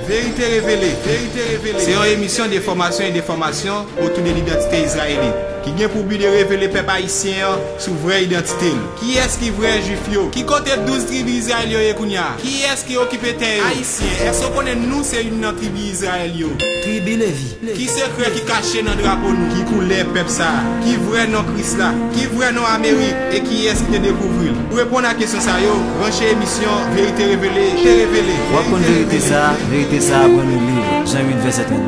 Vérité révélée, c'est une émission d'information et d'information autour de l'identité israélite qui vient pour but de révéler peuple haïtien sur vraie identité. Qui est-ce qui est vrai juif yo? Qui compte 12 tribus israéliennes kounya? Qui est-ce qui occupe terre? Haïtien. Est-ce qu'on connaît nous c'est une tribu Israël yo? Tribu Lévi. Qui secret qui caché dans le drapeau nous? Qui coulait peuple ça? Qui vrai non Christ là? Qui vrai non Amérique? Et qui est-ce qui te découvre? Pour répondre à la question ça yo, branchez émission Vérité révélée, révélée. Vérité ça, après nous livre, Jean 8, verset 32.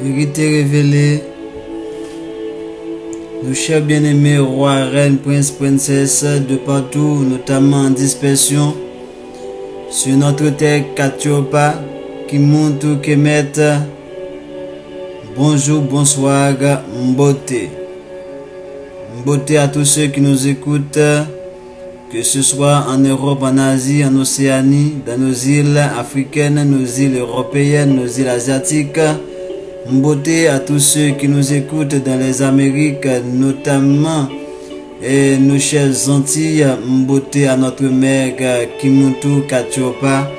Vérité révélée, nos chers bien-aimés, rois, reines, princes, princesses de partout, notamment en dispersion, sur notre terre Katiopa, qui monte ou qui met, bonjour, bonsoir, mbote. Mbote à tous ceux qui nous écoutent, que ce soit en Europe, en Asie, en Océanie, dans nos îles africaines, nos îles européennes, nos îles asiatiques. Mbote à tous ceux qui nous écoutent dans les Amériques, notamment nos chers Antilles. Mbote à notre mère Kimuntu Katiopa.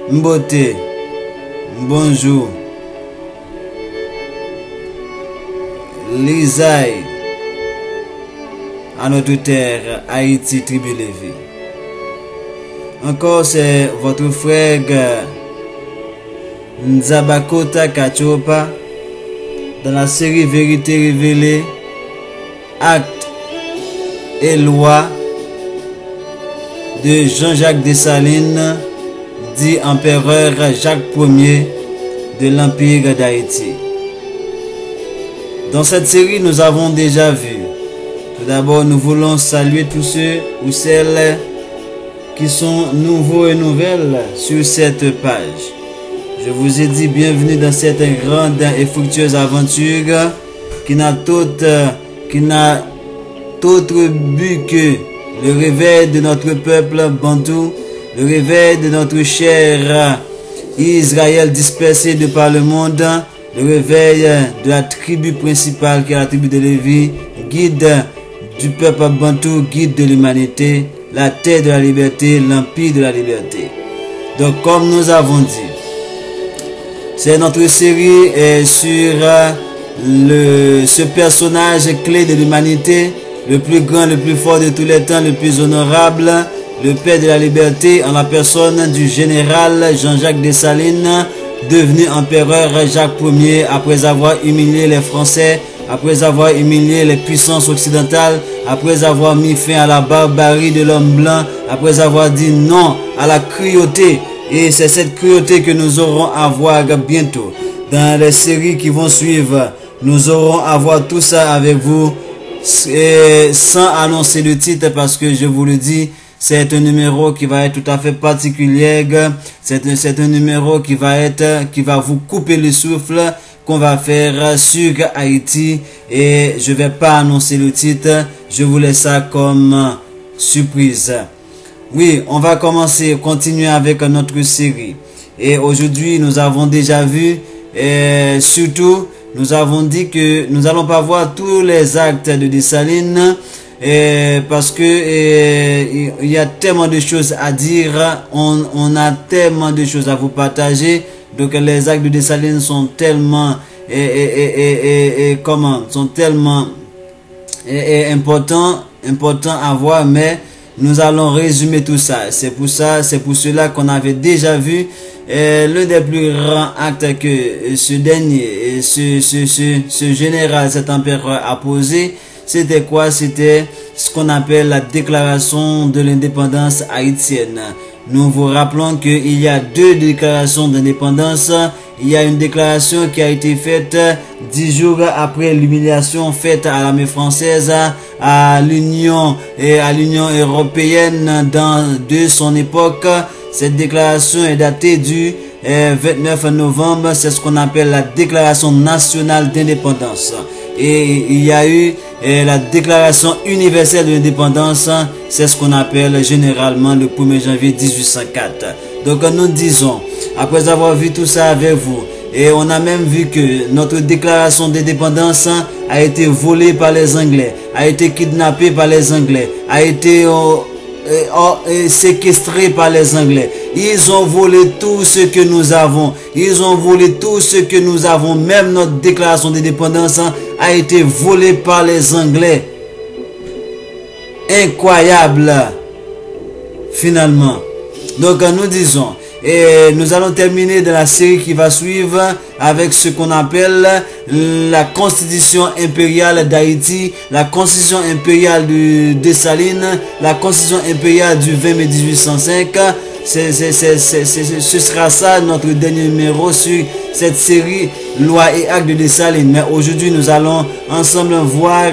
Mbote, bonjour. Lisaï à notre terre, Haïti, tribu Lévi. Encore c'est votre frère Nzabakota Katiopa dans la série Vérité révélée, Actes et Lois de Jean-Jacques Dessalines, dit empereur Jacques Ier de l'Empire d'Haïti. Dans cette série, nous avons déjà vu. Tout d'abord, nous voulons saluer tous ceux ou celles qui sont nouveaux et nouvelles sur cette page. Je vous ai dit bienvenue dans cette grande et fructueuse aventure qui n'a d'autre but que le réveil de notre peuple bantou, le réveil de notre cher Israël dispersé de par le monde, le réveil de la tribu principale qui est la tribu de Lévi, guide du peuple bantou, guide de l'humanité, la terre de la liberté, l'empire de la liberté. Donc comme nous avons dit, c'est notre série sur ce personnage clé de l'humanité, le plus grand, le plus fort de tous les temps, le plus honorable, le père de la liberté, en la personne du général Jean-Jacques Dessalines, devenu empereur Jacques Ier après avoir humilié les Français, après avoir humilié les puissances occidentales, après avoir mis fin à la barbarie de l'homme blanc, après avoir dit non à la cruauté. Et c'est cette cruauté que nous aurons à voir bientôt. Dans les séries qui vont suivre, nous aurons à voir tout ça avec vous, sans annoncer le titre, parce que je vous le dis, c'est un numéro qui va être tout à fait particulier. C'est un numéro qui va vous couper le souffle, qu'on va faire sur Haïti. Et je vais pas annoncer le titre, je vous laisse ça comme surprise. Oui, on va continuer avec notre série. Et aujourd'hui, nous avons déjà vu, surtout, nous avons dit que nous allons pas voir tous les actes de Dessalines, parce que il y a tellement de choses à dire, on a tellement de choses à vous partager. Donc les actes de Dessalines sont tellement sont tellement importants à voir, mais nous allons résumer tout ça. C'est pour cela qu'on avait déjà vu l'un des plus grands actes que ce dernier, ce général, cet empereur a posé. C'était quoi? C'était ce qu'on appelle la déclaration de l'indépendance haïtienne. Nous vous rappelons qu'il y a deux déclarations d'indépendance. Il y a une déclaration qui a été faite 10 jours après l'humiliation faite à l'armée française, à l'Union européenne de son époque. Cette déclaration est datée du 29 novembre, c'est ce qu'on appelle la déclaration nationale d'indépendance. Et il y a eu la déclaration universelle de l'indépendance, c'est ce qu'on appelle généralement le 1er janvier 1804. Donc nous disons, après avoir vu tout ça avec vous, et on a même vu que notre déclaration d'indépendance a été volée par les Anglais, a été kidnappée par les Anglais, a été séquestrée par les Anglais. Ils ont volé tout ce que nous avons. Ils ont volé tout ce que nous avons. Même notre déclaration d'indépendance a été volée par les Anglais. Incroyable. Finalement. Donc nous disons, et nous allons terminer dans la série qui va suivre avec ce qu'on appelle la constitution impériale d'Haïti, la constitution impériale de Dessalines, la constitution impériale du 20 mai 1805. Ce sera ça notre dernier numéro sur cette série Loi et Actes de Dessalines. Mais aujourd'hui nous allons ensemble voir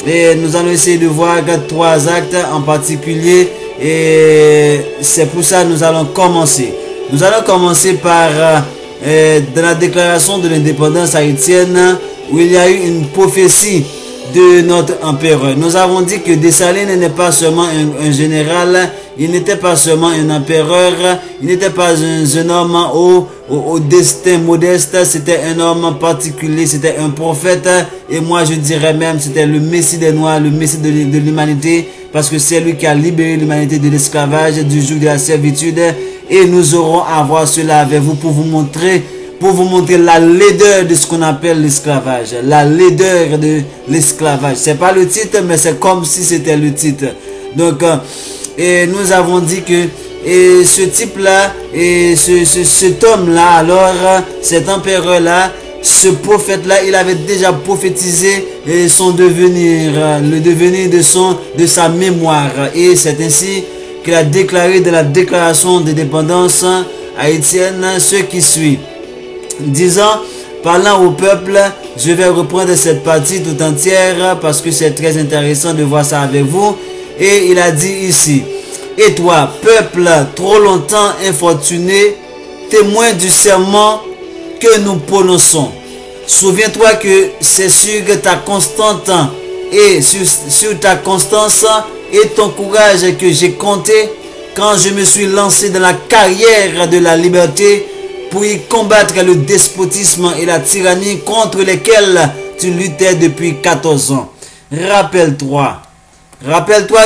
et nous allons essayer de voir 3 actes en particulier. Et c'est pour ça que nous allons commencer. Nous allons commencer par dans la déclaration de l'indépendance haïtienne où il y a eu une prophétie de notre empereur. Nous avons dit que Dessalines n'est pas seulement un général, il n'était pas seulement un empereur, il n'était pas un homme au destin modeste, c'était un homme particulier, c'était un prophète, et moi je dirais même c'était le Messie des Noirs, le Messie de l'humanité, parce que c'est lui qui a libéré l'humanité de l'esclavage, du joug de la servitude, et nous aurons à voir cela avec vous pour vous montrer la laideur de ce qu'on appelle l'esclavage, la laideur de l'esclavage. C'est pas le titre, mais c'est comme si c'était le titre. Donc, et nous avons dit que ce type-là, et cet homme-là, alors, cet empereur-là, ce prophète-là, il avait déjà prophétisé son devenir, le devenir de sa mémoire. Et c'est ainsi qu'il a déclaré dans la déclaration d'indépendance haïtienne ce qui suit. Disant, parlant au peuple, je vais reprendre cette partie tout entière parce que c'est très intéressant de voir ça avec vous. Et il a dit ici, et toi, peuple trop longtemps infortuné, témoin du serment que nous prononçons. Souviens-toi que c'est sur ta constante et sur ta constance et ton courage que j'ai compté quand je me suis lancé dans la carrière de la liberté pour y combattre le despotisme et la tyrannie contre lesquels tu luttais depuis 14 ans. Rappelle-toi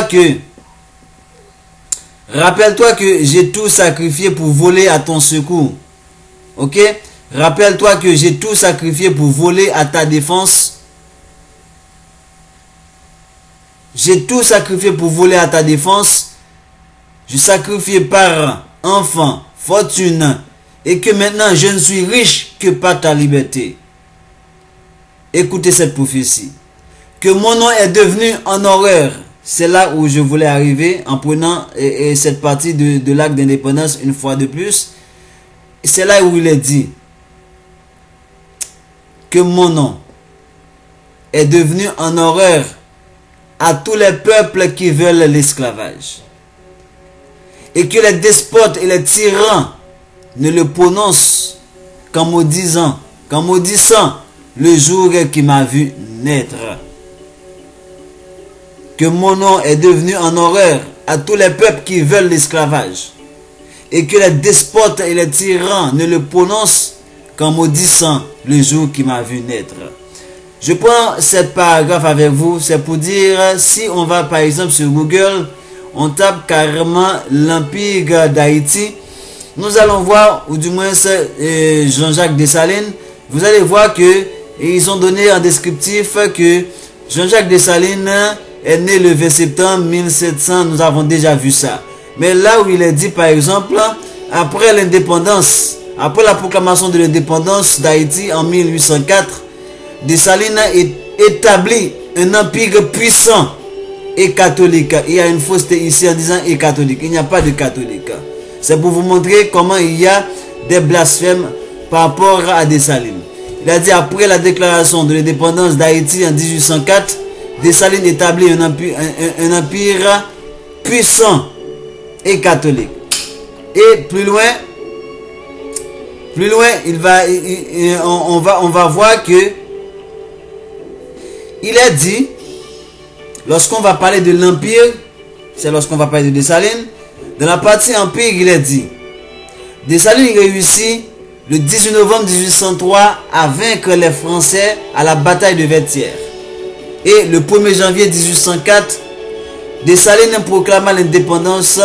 que j'ai tout sacrifié pour voler à ton secours. Ok? Rappelle-toi que j'ai tout sacrifié pour voler à ta défense. J'ai tout sacrifié pour voler à ta défense. Je sacrifiais par enfant, fortune, et que maintenant je ne suis riche que par ta liberté. Écoutez cette prophétie. Que mon nom est devenu en horreur. C'est là où je voulais arriver en prenant cette partie de l'acte d'indépendance une fois de plus. C'est là où il est dit que mon nom est devenu en horreur à tous les peuples qui veulent l'esclavage. Et que les despotes et les tyrans ne le prononcent qu'en maudissant le jour qui m'a vu naître. Que mon nom est devenu en horreur à tous les peuples qui veulent l'esclavage. Et que les despotes et les tyrans ne le prononcent qu'en maudissant le jour qui m'a vu naître. Je prends cette paragraphe avec vous, c'est pour dire, si on va par exemple sur Google, on tape carrément l'Empire d'Haïti, nous allons voir, ou du moins Jean-Jacques Dessalines, vous allez voir que ils ont donné en descriptif que Jean-Jacques Dessalines est né le 20 septembre 1700, nous avons déjà vu ça. Mais là où il est dit par exemple, après l'indépendance, après la proclamation de l'indépendance d'Haïti en 1804, Dessalines a établi un empire puissant et catholique. Il y a une fausseté ici en disant et catholique. Il n'y a pas de catholique. C'est pour vous montrer comment il y a des blasphèmes par rapport à Dessalines. Il a dit après la déclaration de l'indépendance d'Haïti en 1804, Dessalines établit un empire puissant et catholique. Et plus loin, Plus loin, on va voir que il est dit, lorsqu'on va parler de l'Empire, c'est lorsqu'on va parler de Dessalines, dans la partie Empire, il est dit, Dessalines réussit le 18 novembre 1803 à vaincre les Français à la bataille de Vertières. Et le 1er janvier 1804, Dessalines proclama l'indépendance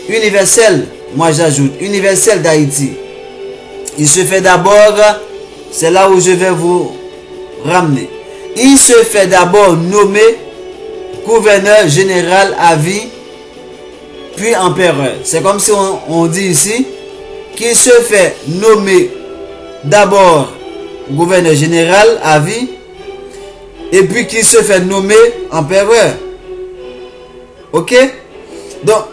universelle, moi j'ajoute, universelle d'Haïti. Il se fait d'abord, c'est là où je vais vous ramener, il se fait d'abord nommer gouverneur général à vie, puis empereur. C'est comme si on dit ici qu'il se fait nommer d'abord gouverneur général à vie, et puis qu'il se fait nommer empereur. Ok? Donc,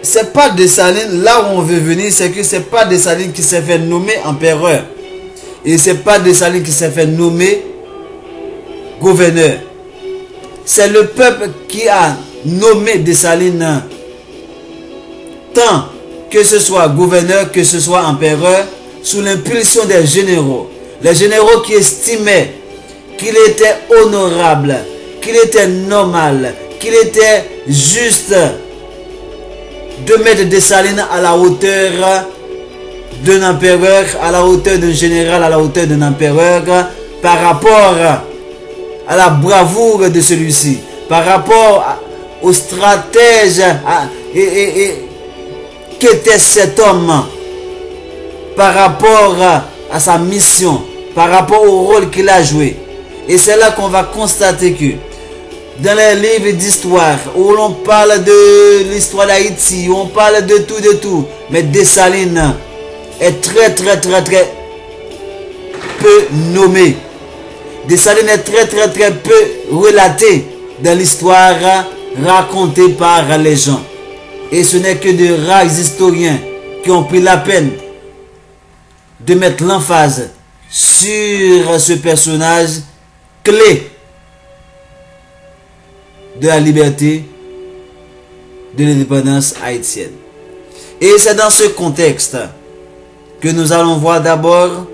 c'est pas Dessalines, là où on veut venir, c'est que c'est pas Dessalines qui s'est fait nommer empereur. Et c'est pas Dessalines qui s'est fait nommer gouverneur. C'est le peuple qui a nommé Dessalines, tant que ce soit gouverneur, que ce soit empereur, sous l'impulsion des généraux. Les généraux qui estimaient qu'il était honorable, qu'il était normal, qu'il était juste de mettre Dessalines à la hauteur d'un empereur, à la hauteur d'un général, à la hauteur d'un empereur, par rapport à la bravoure de celui-ci, par rapport au stratège qu'était cet homme, par rapport à sa mission, par rapport au rôle qu'il a joué. Et c'est là qu'on va constater que dans les livres d'histoire où l'on parle de l'histoire d'Haïti, où on parle de tout, mais Dessalines est très peu nommé. Dessalines est très peu relaté dans l'histoire racontée par les gens. Et ce n'est que de rares historiens qui ont pris la peine de mettre l'emphase sur ce personnage clé de la liberté, de l'indépendance haïtienne. Et c'est dans ce contexte que nous allons voir d'abord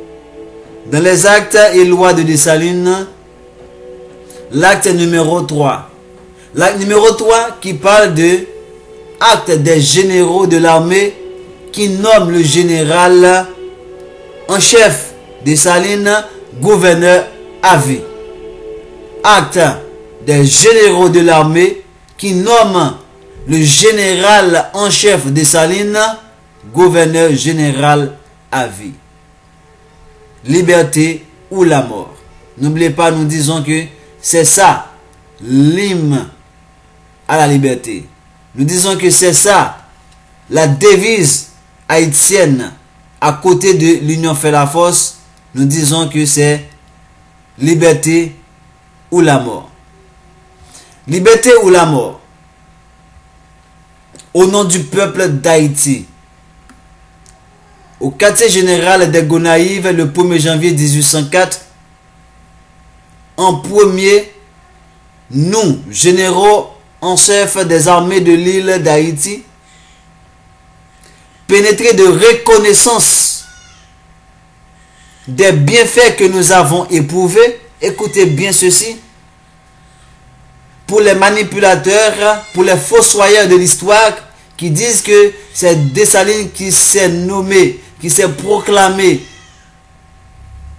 dans les actes et lois de Dessalines, l'acte numéro 3. L'acte numéro 3 qui parle de acte des généraux de l'armée qui nomme le général en chef Dessalines gouverneur à vie. Acte des généraux de l'armée qui nomme le général en chef Dessalines gouverneur général à vie. Liberté ou la mort. N'oubliez pas, nous disons que c'est ça l'hymne à la liberté. Nous disons que c'est ça la devise haïtienne à côté de l'union fait la force. Nous disons que c'est liberté ou la mort. Liberté ou la mort. Au nom du peuple d'Haïti. Au quartier général des Gonaïves le 1er janvier 1804, en premier, nous, généraux en chef des armées de l'île d'Haïti, pénétrés de reconnaissance des bienfaits que nous avons éprouvés, écoutez bien ceci, pour les manipulateurs, pour les fossoyeurs de l'histoire qui disent que c'est Dessalines qui s'est nommé, qui s'est proclamé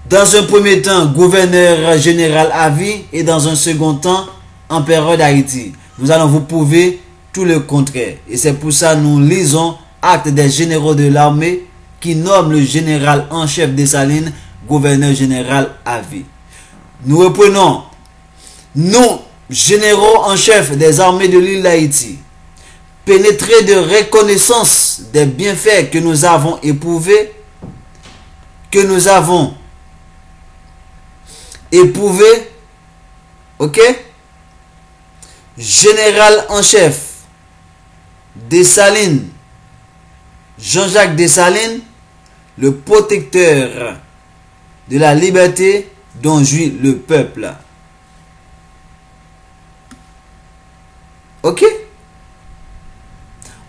dans un premier temps gouverneur général à vie et dans un second temps empereur d'Haïti. Nous allons vous prouver tout le contraire. Et c'est pour ça que nous lisons acte des généraux de l'armée qui nomme le général en chef Dessalines gouverneur général à vie. Nous reprenons. Nous, généraux en chef des armées de l'île d'Haïti, pénétrés de reconnaissance des bienfaits que nous avons éprouvés, ok? Général en chef Dessalines, Jean-Jacques Dessalines, le protecteur de la liberté dont jouit le peuple. Ok?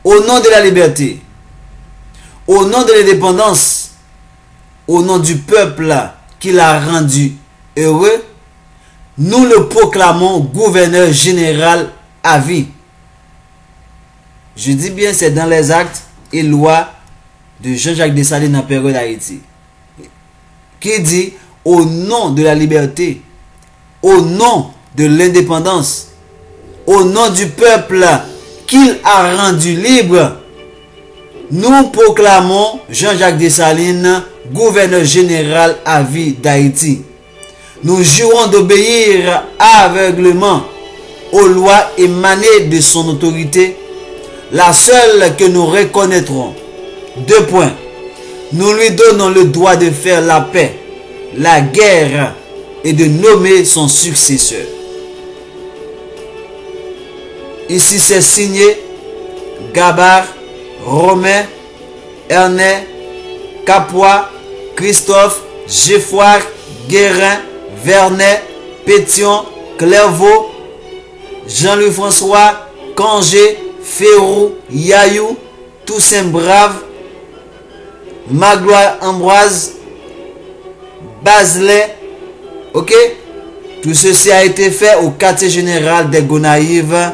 Au nom de la liberté, au nom de l'indépendance, au nom du peuple qu'il a rendu heureux, nous le proclamons gouverneur général à vie. Je dis bien, c'est dans les actes et lois de Jean-Jacques Dessalines en période d'Haïti, qui dit au nom de la liberté, au nom de l'indépendance, au nom du peuple qu'il a rendu libre, nous proclamons Jean-Jacques Dessalines gouverneur général à vie d'Haïti. Nous jurons d'obéir aveuglément aux lois émanées de son autorité, la seule que nous reconnaîtrons. 2 points. Nous lui donnons le droit de faire la paix, la guerre et de nommer son successeur. Ici c'est signé Gabard, Romain, Ernest, Capois, Christophe, Geffoire, Guérin, Vernet, Pétion, Clairvaux, Jean-Louis François, Cangé, Ferrou, Yayou, Toussaint Brave, Magloire Ambroise, Bazelet. Ok? Tout ceci a été fait au quartier général des Gonaïves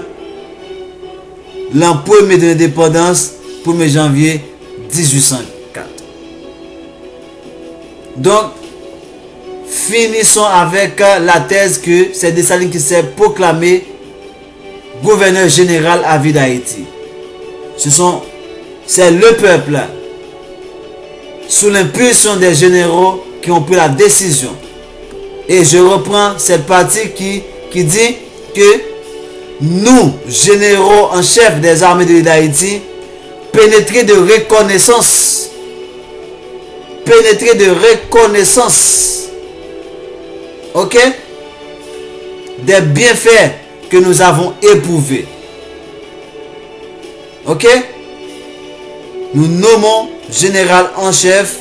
l'an 1er de l'indépendance, 1er janvier 1804. Donc, finissons avec la thèse que c'est Dessalines qui s'est proclamé gouverneur général à vie d'Haïti. C'est le peuple, sous l'impulsion des généraux, qui ont pris la décision. Et je reprends cette partie qui dit que nous, généraux en chef des armées de d'Haïti, pénétrés de reconnaissance, ok, des bienfaits que nous avons éprouvés, ok, nous nommons général en chef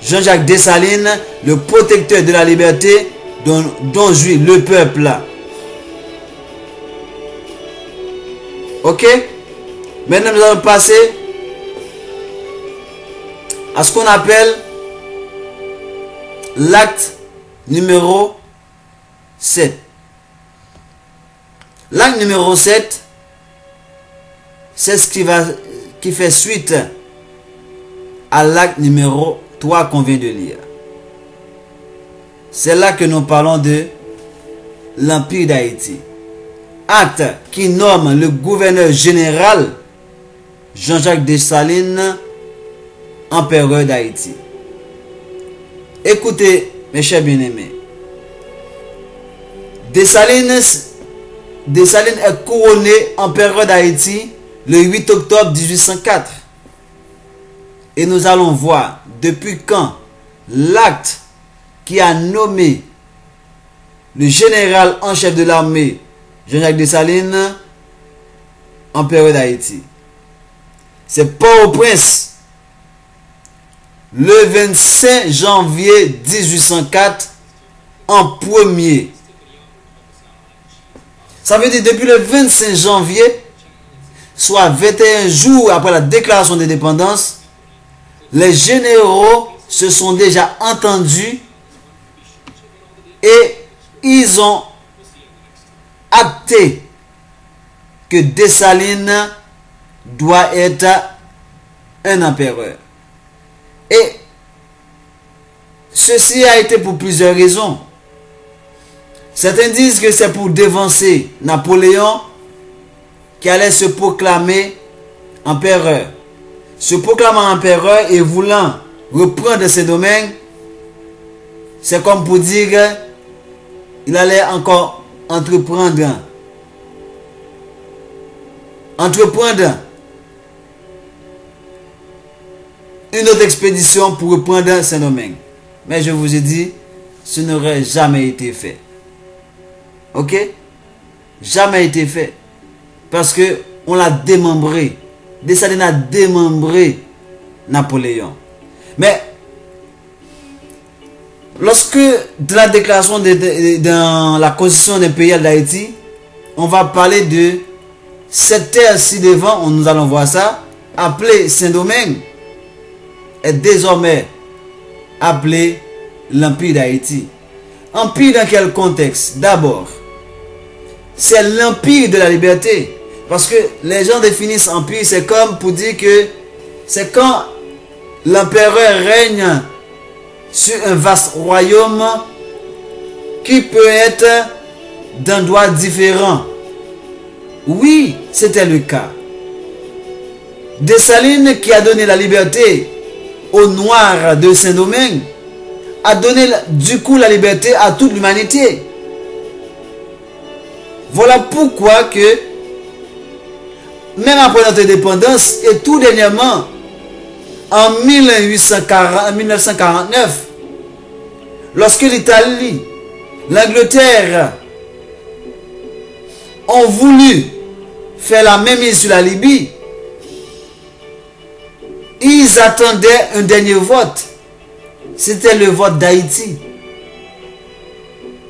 Jean-Jacques Dessalines, le protecteur de la liberté dont jouit le peuple. Ok? Maintenant, nous allons passer à ce qu'on appelle l'acte numéro 7. L'acte numéro 7, c'est ce qui fait suite à l'acte numéro 3 qu'on vient de lire. C'est là que nous parlons de l'Empire d'Haïti. Acte qui nomme le gouverneur général Jean-Jacques Dessalines empereur d'Haïti. Écoutez, mes chers bien-aimés. Dessalines est couronné empereur d'Haïti le 8 octobre 1804. Et nous allons voir depuis quand l'acte qui a nommé le général en chef de l'armée Jean-Jacques Dessalines empereur d'Haïti. C'est Port-au-Prince le 25 janvier 1804 en premier. Ça veut dire depuis le 25 janvier, soit 21 jours après la déclaration d'indépendance, les généraux se sont déjà entendus et ils ont acté que Dessalines doit être un empereur. Et ceci a été pour plusieurs raisons. Certains disent que c'est pour dévancer Napoléon qui allait se proclamer empereur. Se proclamant empereur et voulant reprendre ses domaines, c'est comme pour dire qu'il allait encore entreprendre une autre expédition pour reprendre ses domaines. Mais je vous ai dit, ce n'aurait jamais été fait. Ok? Jamais été fait. Parce que on l'a démembré. Dessalines a démembré Napoléon. Mais lorsque de la déclaration dans la constitution impériale d'Haïti, on va parler de cette terre ci-devant, nous allons voir ça, appelée Saint-Domingue, est désormais appelé l'Empire d'Haïti. Empire dans quel contexte? D'abord, c'est l'Empire de la liberté. Parce que les gens définissent empire, c'est comme pour dire que c'est quand l'empereur règne sur un vaste royaume qui peut être d'endroits différents. Oui, c'était le cas. Dessalines, qui a donné la liberté aux Noirs de Saint-Domingue, a donné du coup la liberté à toute l'humanité. Voilà pourquoi que, même après notre indépendance, et tout dernièrement, en 1949, lorsque l'Italie, l'Angleterre ont voulu faire la même mise sur la Libye, ils attendaient un dernier vote. C'était le vote d'Haïti.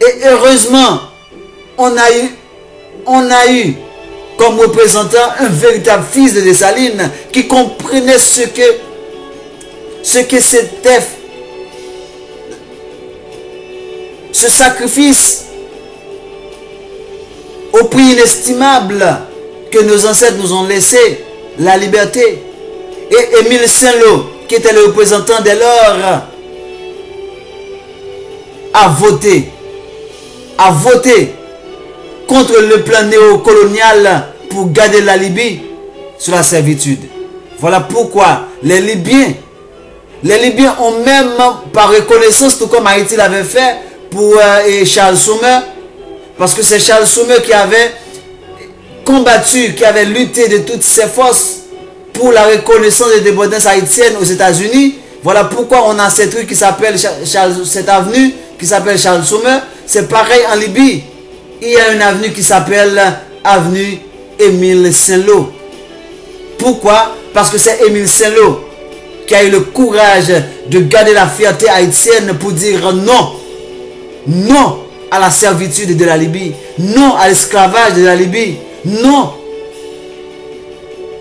Et heureusement, on a eu comme représentant un véritable fils de Dessalines qui comprenait ce que c'était ce sacrifice au prix inestimable que nos ancêtres nous ont laissé, la liberté. Et Émile Saint-Lô, qui était le représentant dès lors, a voté contre le plan néocolonial pour garder la Libye sous la servitude. Voilà pourquoi les Libyens ont même, par reconnaissance, tout comme Haïti l'avait fait pour Charles Sommer, parce que c'est Charles Sommer qui avait combattu, qui avait lutté de toutes ses forces pour la reconnaissance des indépendances haïtiennes aux États-Unis. Voilà pourquoi on a cette rue qui s'appelle cette avenue qui s'appelle Charles Sommer. C'est pareil en Libye. Il y a une avenue qui s'appelle avenue Émile Saint-Lô. Pourquoi? Parce que c'est Émile Saint-Lô qui a eu le courage de garder la fierté haïtienne pour dire non. Non à la servitude de la Libye. Non à l'esclavage de la Libye. Non.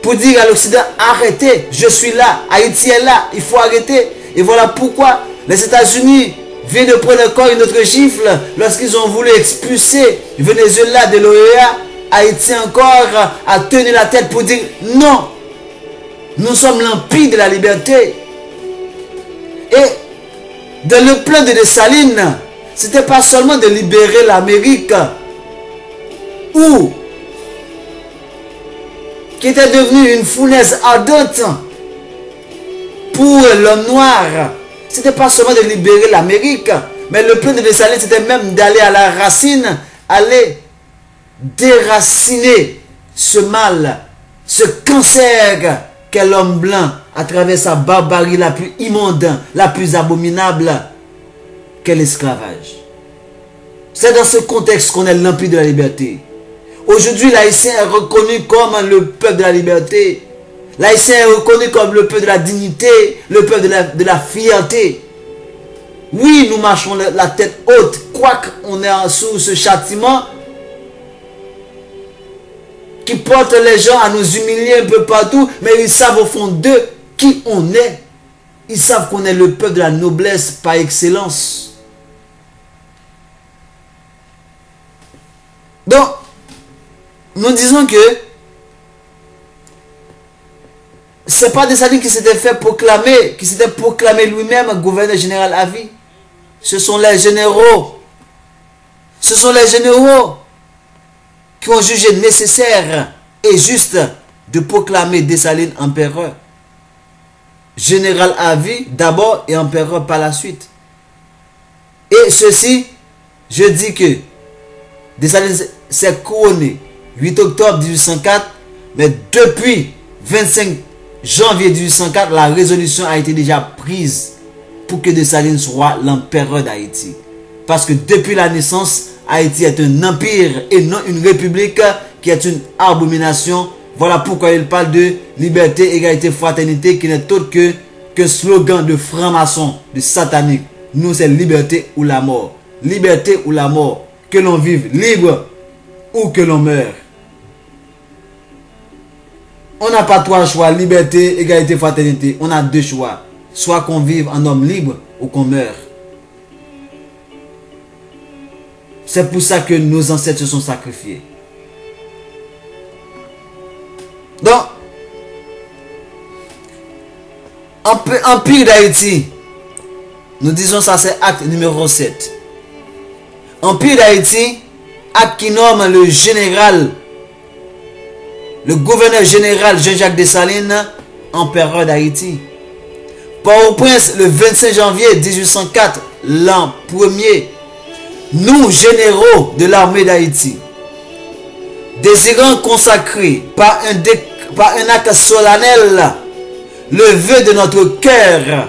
Pour dire à l'Occident, arrêtez, je suis là, Haïti est là, il faut arrêter. Et voilà pourquoi les États-Unis viennent de prendre encore une autre gifle lorsqu'ils ont voulu expulser Venezuela de l'OEA. Haïti encore a tenu la tête pour dire non, nous sommes l'empire de la liberté. Et dans le plan de Dessalines, ce n'était pas seulement de libérer l'Amérique, qui était devenue une fournaise ardente pour l'homme noir. Ce n'était pas seulement de libérer l'Amérique, mais le plan de Dessalines, c'était même d'aller à la racine, aller déraciner ce mal, ce cancer qu'est l'homme blanc à travers sa barbarie la plus immonde, la plus abominable qu'est l'esclavage. C'est dans ce contexte qu'on est l'empire de la liberté. Aujourd'hui, l'Haïtien est reconnu comme le peuple de la liberté. L'Haïtien est reconnu comme le peuple de la dignité, le peuple de la fierté. Oui, nous marchons la tête haute, quoique on est sous ce châtiment qui porte les gens à nous humilier un peu partout, mais ils savent au fond d'eux qui on est. Ils savent qu'on est le peuple de la noblesse par excellence. Donc, nous disons que c'est pas Dessalines qui s'était fait proclamer, qui s'était proclamé lui-même gouverneur général à vie. Ce sont les généraux. Ce sont les généraux qui ont jugé nécessaire et juste de proclamer Dessalines empereur. Général à vie d'abord et empereur par la suite. Et ceci, je dis que Dessalines s'est couronné 8 octobre 1804, mais depuis 25 janvier 1804, la résolution a été déjà prise pour que Dessalines soit l'empereur d'Haïti. Parce que depuis la naissance, Haïti est un empire et non une république qui est une abomination. Voilà pourquoi il parle de liberté, égalité, fraternité, qui n'est autre que slogan de franc-maçon, de satanique. Nous, c'est liberté ou la mort. Liberté ou la mort. Que l'on vive libre ou que l'on meure. On n'a pas trois choix, liberté, égalité, fraternité. On a deux choix. Soit qu'on vive en homme libre, ou qu'on meure. C'est pour ça que nos ancêtres se sont sacrifiés. Donc, Empire d'Haïti, nous disons ça, c'est acte numéro 7. Empire d'Haïti, acte qui nomme le général, le gouverneur général Jean-Jacques Dessalines, empereur d'Haïti. Port-au-Prince, le 25 janvier 1804, l'an premier, nous, généraux de l'armée d'Haïti, désirant consacrer par un acte solennel le vœu de notre cœur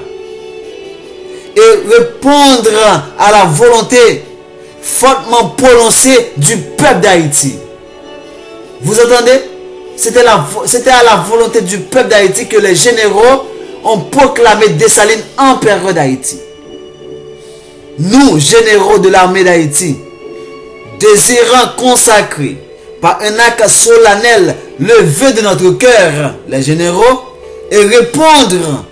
et répondre à la volonté fortement prononcée du peuple d'Haïti. Vous entendez? C'était à la volonté du peuple d'Haïti que les généraux ont proclamé Dessalines empereur d'Haïti. Nous, généraux de l'armée d'Haïti, désirant consacrer par un acte solennel le vœu de notre cœur, les généraux, et répondre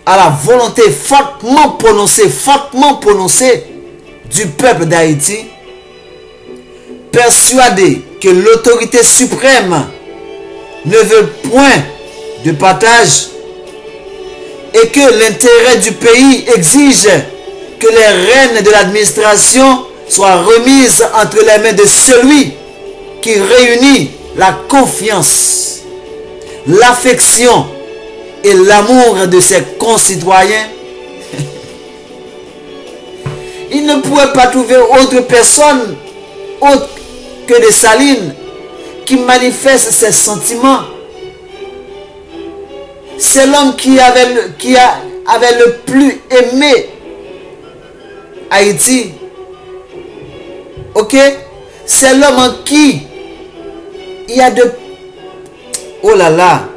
à la volonté fortement prononcée du peuple d'Haïti, persuadé que l'autorité suprême ne veut point de partage et que l'intérêt du pays exige que les rênes de l'administration soient remises entre les mains de celui qui réunit la confiance, l'affection et l'amour de ses concitoyens. Il ne pourrait pas trouver autre personne autre que Dessalines qui manifeste ses sentiments. C'est l'homme qui avait le plus aimé Haïti. Ok? C'est l'homme en qui il y a de... Oh là là!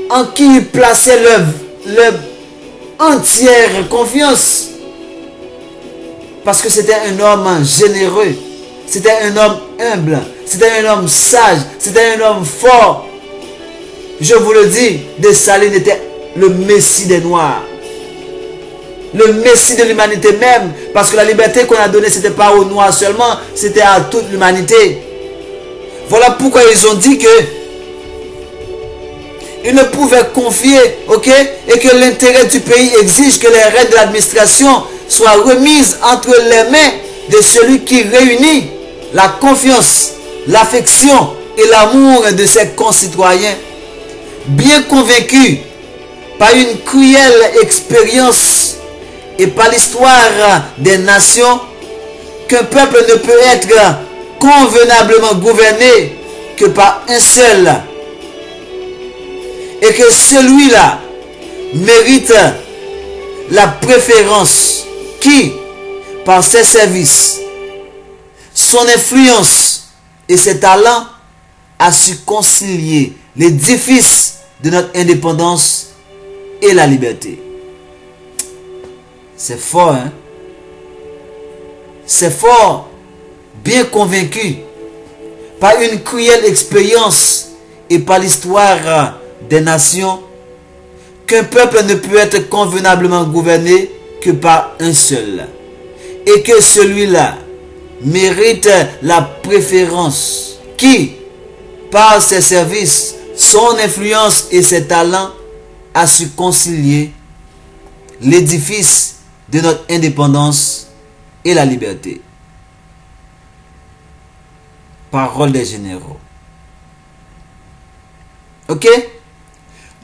En qui il plaçait leur entière confiance. Parce que c'était un homme généreux. C'était un homme humble. C'était un homme sage. C'était un homme fort. Je vous le dis, Dessalines était le Messie des Noirs. Le Messie de l'humanité même. Parce que la liberté qu'on a donnée, ce n'était pas aux Noirs seulement, c'était à toute l'humanité. Voilà pourquoi ils ont dit que ils ne pouvaient confier, ok, et que l'intérêt du pays exige que les règles de l'administration soient remises entre les mains de celui qui réunit la confiance, l'affection et l'amour de ses concitoyens. Bien convaincu par une cruelle expérience et par l'histoire des nations, qu'un peuple ne peut être convenablement gouverné que par un seul, et que celui-là mérite la préférence qui, par ses services, son influence et ses talents, a su concilier l'édifice de notre indépendance et la liberté. C'est fort, hein? C'est fort, bien convaincu par une cruelle expérience et par l'histoire des nations, qu'un peuple ne peut être convenablement gouverné que par un seul, et que celui-là mérite la préférence qui, par ses services, son influence et ses talents, a su concilier l'édifice de notre indépendance et la liberté. Parole des généraux. Ok?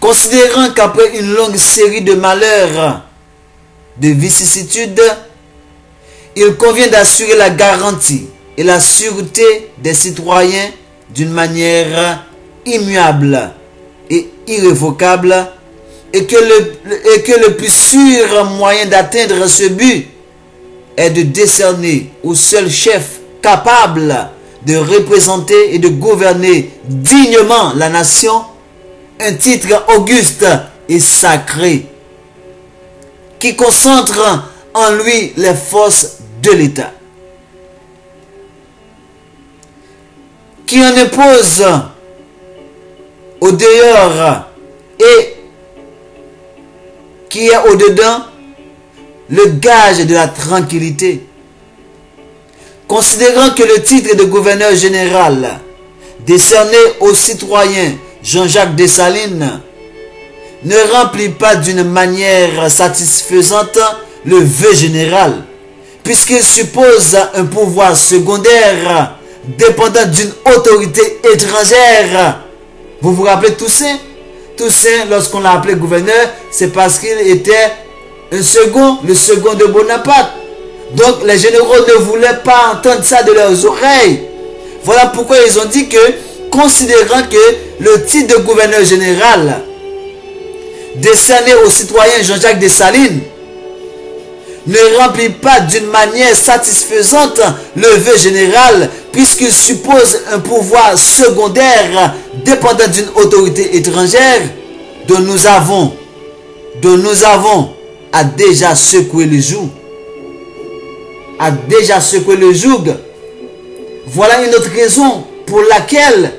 Considérant qu'après une longue série de malheurs, de vicissitudes, il convient d'assurer la garantie et la sûreté des citoyens d'une manière immuable et irrévocable, et que le plus sûr moyen d'atteindre ce but est de décerner au seul chef capable de représenter et de gouverner dignement la nation un titre auguste et sacré qui concentre en lui les forces de l'État, qui en impose au dehors et qui est au-dedans, le gage de la tranquillité. Considérant que le titre de gouverneur général décerné au citoyen Jean-Jacques Dessalines ne remplit pas d'une manière satisfaisante le vœu général, puisqu'il suppose un pouvoir secondaire dépendant d'une autorité étrangère. Vous vous rappelez Toussaint? Toussaint, lorsqu'on l'a appelé gouverneur, c'est parce qu'il était le second de Bonaparte. Donc les généraux ne voulaient pas entendre ça de leurs oreilles. Voilà pourquoi ils ont dit que, considérant que le titre de gouverneur général décerné au citoyen Jean-Jacques Dessalines ne remplit pas d'une manière satisfaisante le vœu général, puisqu'il suppose un pouvoir secondaire dépendant d'une autorité étrangère, dont nous avons a déjà secoué le joug. Voilà une autre raison pour laquelle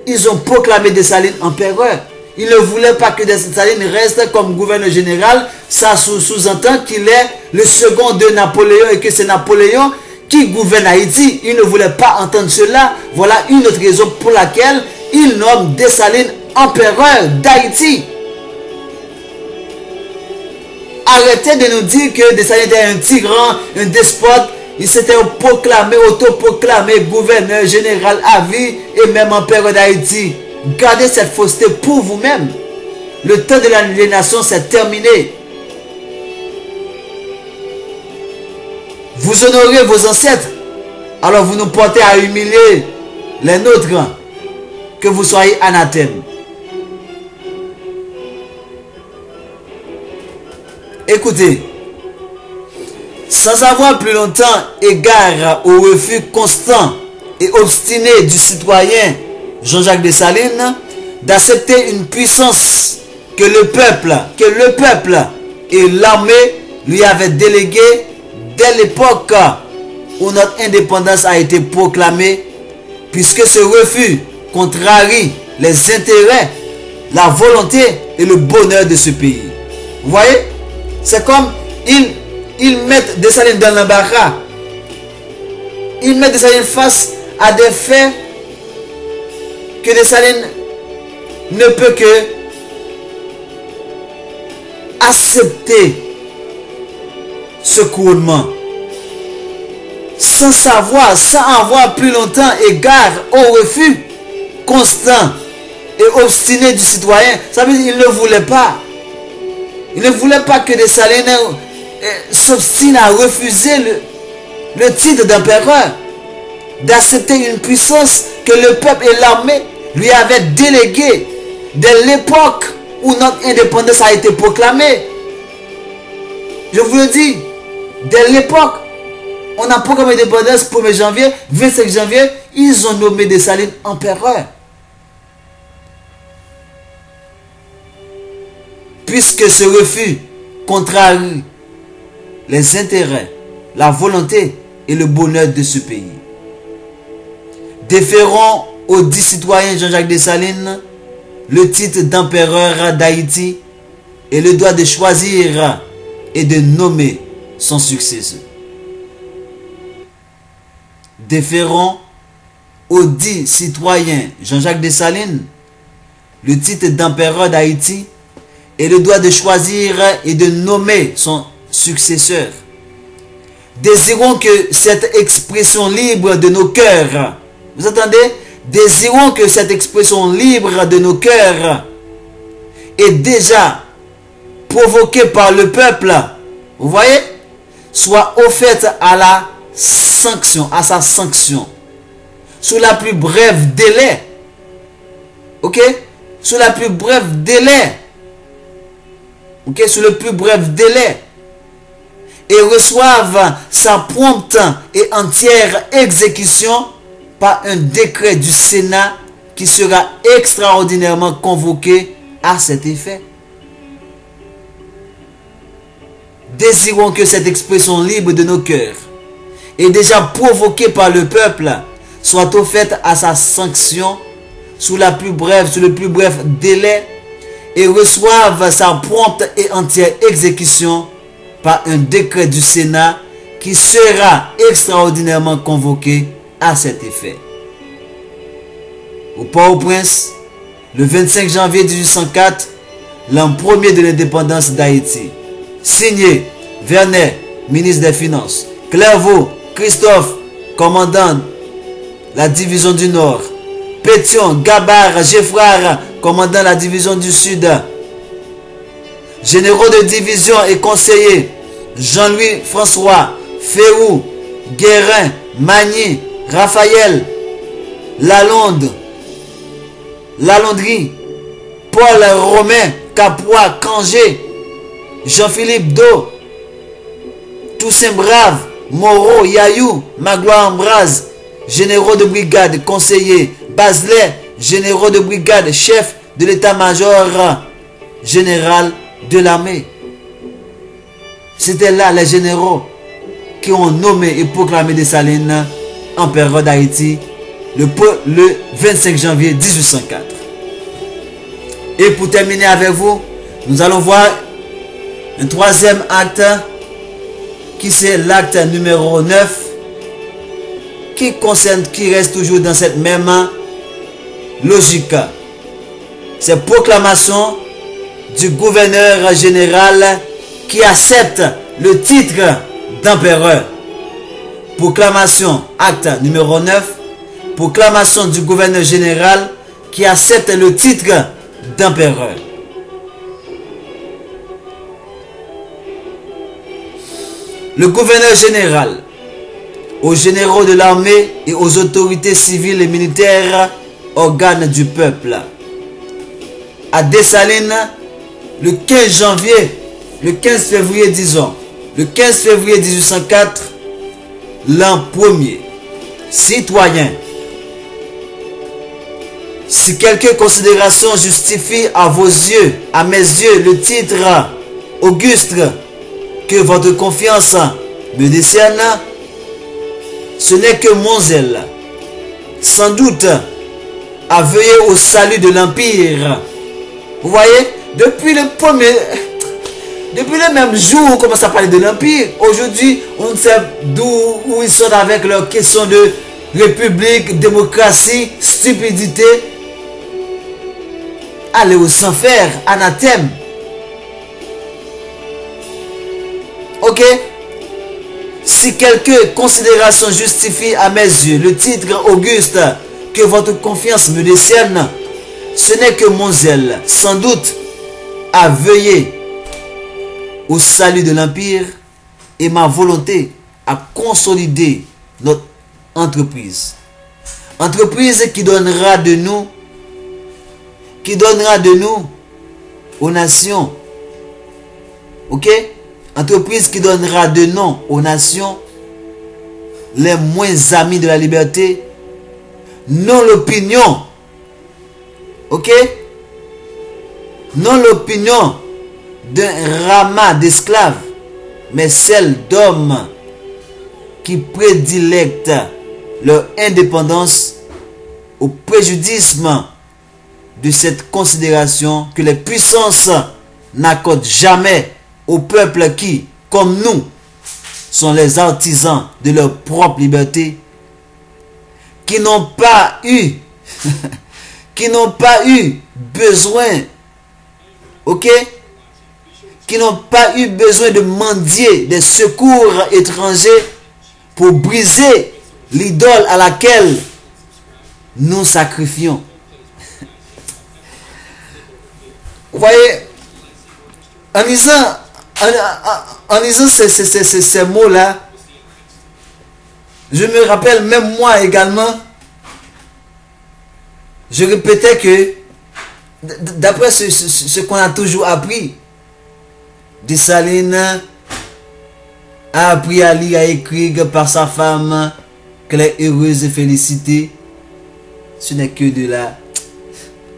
ils ont proclamé Dessalines empereur. Ils ne voulaient pas que Dessalines reste comme gouverneur général. Ça sous-entend qu'il est le second de Napoléon et que c'est Napoléon qui gouverne Haïti. Ils ne voulaient pas entendre cela. Voilà une autre raison pour laquelle ils nomment Dessalines empereur d'Haïti. Arrêtez de nous dire que Dessalines était un tyran, un despote. Il s'était autoproclamé gouverneur général à vie et même empereur d'Haïti. Gardez cette fausseté pour vous-même. Le temps de l'aliénation s'est terminé. Vous honorez vos ancêtres, alors vous nous portez à humilier les nôtres. Que vous soyez anathème. Écoutez, sans avoir plus longtemps égard au refus constant et obstiné du citoyen Jean-Jacques Dessalines d'accepter une puissance que le peuple et l'armée lui avaient déléguée dès l'époque où notre indépendance a été proclamée, puisque ce refus contrarie les intérêts, la volonté et le bonheur de ce pays. Vous voyez? C'est comme ils mettent Dessalines dans l'embarras. Ils mettent Dessalines face à des faits que Dessalines ne peut que accepter ce couronnement sans savoir, sans avoir plus longtemps égard au refus constant et obstiné du citoyen. Ça veut dire qu'il ne voulait pas. Il ne voulait pas que Dessalines s'obstine à refuser le titre d'empereur, d'accepter une puissance que le peuple et l'armée lui avaient déléguée dès l'époque où notre indépendance a été proclamée. Je vous le dis, dès l'époque, on a proclamé l'indépendance 1er janvier, 25 janvier, ils ont nommé Dessalines empereur. Puisque ce refus contrarie les intérêts, la volonté et le bonheur de ce pays. Déférons au dit citoyen Jean-Jacques Dessalines le titre d'empereur d'Haïti et le droit de choisir et de nommer son successeur. Déférons au dit citoyen Jean-Jacques Dessalines le titre d'empereur d'Haïti et le droit de choisir et de nommer son successeur. Désirons que cette expression libre de nos cœurs, vous entendez? Désirons que cette expression libre de nos cœurs est déjà provoquée par le peuple, vous voyez, soit offerte à la sanction, à sa sanction, sous la plus brève délai. Ok? Sous la plus brève délai. Ok? Sous le plus bref délai. Et reçoivent sa prompte et entière exécution par un décret du Sénat qui sera extraordinairement convoqué à cet effet. Désirons que cette expression libre de nos cœurs et déjà provoquée par le peuple soit offerte à sa sanction sous le plus bref délai et reçoivent sa prompte et entière exécution par un décret du Sénat qui sera extraordinairement convoqué à cet effet. Au Port-au-Prince, le 25 janvier 1804, l'an premier de l'indépendance d'Haïti. Signé Vernet, ministre des Finances. Clairvaux, Christophe, commandant la division du Nord. Pétion, Gabard, Geffrard, commandant la division du Sud. Généraux de division et conseillers, Jean-Louis François, Féroux, Guérin, Magny, Raphaël, Lalonde, Lalondry, Paul Romain, Capois, Cangé, Jean-Philippe Do, Toussaint Brave, Moreau, Yayou, Magloire Ambraz, généraux de brigade, conseillers, Bazelet, généraux de brigade, chef de l'état-major général de l'armée. C'était là les généraux qui ont nommé et proclamé Dessalines empereur d'Haïti le 25 janvier 1804. Et pour terminer avec vous, nous allons voir un troisième acte qui c'est l'acte numéro 9 qui reste toujours dans cette même logique. C'est proclamation du gouverneur général qui accepte le titre d'empereur. Proclamation, acte numéro 9, proclamation du gouverneur général qui accepte le titre d'empereur. Le gouverneur général, aux généraux de l'armée et aux autorités civiles et militaires, organes du peuple, à Dessalines, le 15 février, disons, le 15 février 1804, l'an premier, citoyen, si quelque considération justifie à vos yeux, à mes yeux, le titre auguste que votre confiance me décerne, ce n'est que mon zèle, sans doute, à veiller au salut de l'Empire. Vous voyez, depuis le même jour où on commence à parler de l'Empire, aujourd'hui, on ne sait où ils sont avec leur question de république, démocratie, stupidité. Allez au sans faire, anathème. Ok? Si quelque considération justifie à mes yeux le titre auguste que votre confiance me décerne, ce n'est que mon zèle, sans doute, à veiller au salut de l'Empire et ma volonté à consolider notre entreprise. Entreprise qui donnera de nous aux nations. Ok? Entreprise qui donnera de nom aux nations les moins amis de la liberté, non l'opinion. Ok? Non l'opinion d'un ramas d'esclaves, mais celle d'hommes qui prédilectent leur indépendance au préjudice de cette considération que les puissances n'accordent jamais aux peuples qui, comme nous, sont les artisans de leur propre liberté, qui n'ont pas eu besoin, ok, qui n'ont pas eu besoin de mendier des secours étrangers pour briser l'idole à laquelle nous sacrifions. Vous voyez, en lisant ces mots-là, je me rappelle, même moi également, je répétais que, d'après ce qu'on a toujours appris, Dessalines a appris à lire, à écrire par sa femme, qu'elle est heureuse et félicitée. Ce n'est que de la